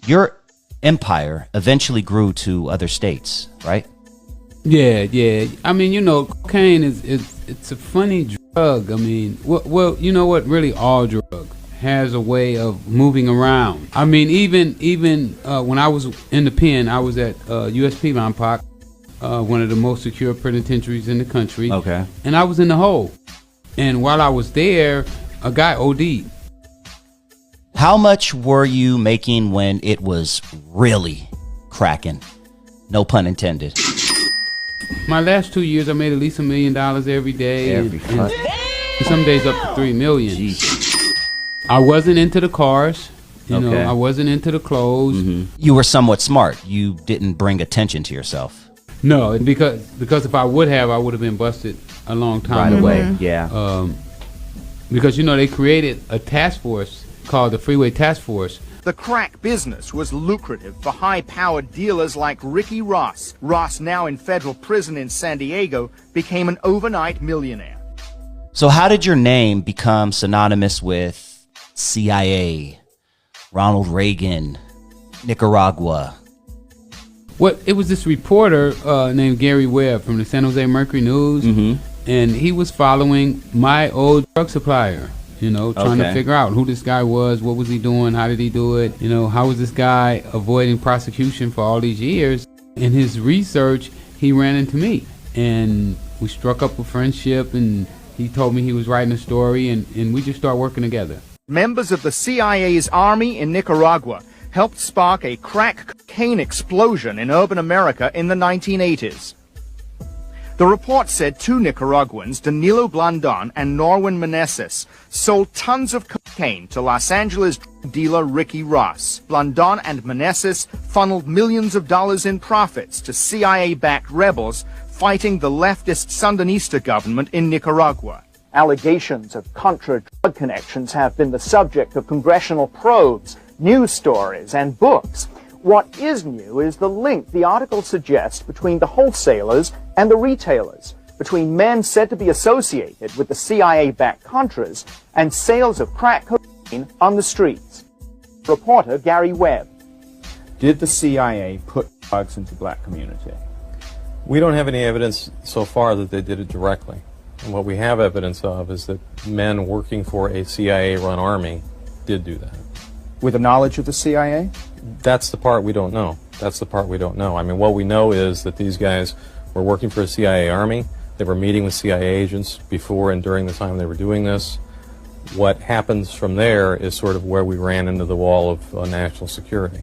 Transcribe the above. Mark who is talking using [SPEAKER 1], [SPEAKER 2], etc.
[SPEAKER 1] Your empire eventually grew to other states, right?
[SPEAKER 2] Yeah. I mean, cocaine it's a funny drug. I mean, well, you know what? Really, all drug has a way of moving around. I mean, even when I was in the pen, I was at USP Lompoc, one of the most secure penitentiaries in the country.
[SPEAKER 1] Okay.
[SPEAKER 2] And I was in the hole. And while I was there, a guy OD'd.
[SPEAKER 1] How much were you making when it was really cracking? No pun intended.
[SPEAKER 2] My last 2 years, I made at least $1 million every day.
[SPEAKER 1] Every
[SPEAKER 2] and some days up to $3 million.
[SPEAKER 1] Jeez.
[SPEAKER 2] I wasn't into the cars. You know,
[SPEAKER 1] Okay.
[SPEAKER 2] I wasn't into the clothes.
[SPEAKER 1] You were somewhat smart. You didn't bring attention to yourself.
[SPEAKER 2] No, because if I would have been busted a long time
[SPEAKER 1] Right
[SPEAKER 2] ago.
[SPEAKER 1] away, yeah.
[SPEAKER 2] Because, they created a task force called the Freeway Task Force.
[SPEAKER 3] The crack business was lucrative for high-powered dealers like Ricky Ross. Ross, now in federal prison in San Diego, became an overnight millionaire.
[SPEAKER 1] So how did your name become synonymous with CIA, Ronald Reagan, Nicaragua?
[SPEAKER 2] It was this reporter named Gary Webb from the San Jose Mercury News, and he was following my old drug supplier. Trying to figure out who this guy was, what was he doing, how did he do it, how was this guy avoiding prosecution for all these years. In his research, he ran into me, and we struck up a friendship, and he told me he was writing a story, and we just started working together.
[SPEAKER 3] Members of the CIA's army in Nicaragua helped spark a crack cocaine explosion in urban America in the 1980s. The report said two Nicaraguans, Danilo Blandon and Norwin Meneses, sold tons of cocaine to Los Angeles drug dealer Ricky Ross. Blandon and Meneses funneled millions of dollars in profits to CIA-backed rebels fighting the leftist Sandinista government in Nicaragua. Allegations of Contra drug connections have been the subject of congressional probes, news stories, and books. What is new is the link the article suggests between the wholesalers and the retailers, between men said to be associated with the CIA-backed Contras and sales of crack cocaine on the streets. Reporter Gary Webb.
[SPEAKER 4] Did the CIA put drugs into the black community?
[SPEAKER 5] We don't have any evidence so far that they did it directly. And what we have evidence of is that men working for a CIA-run army did do that.
[SPEAKER 4] With the knowledge of the CIA?
[SPEAKER 5] That's the part we don't know. That's the part we don't know. I mean, what we know is that these guys were working for a CIA army. They were meeting with CIA agents before and during the time they were doing this. What happens from there is sort of where we ran into the wall of national security.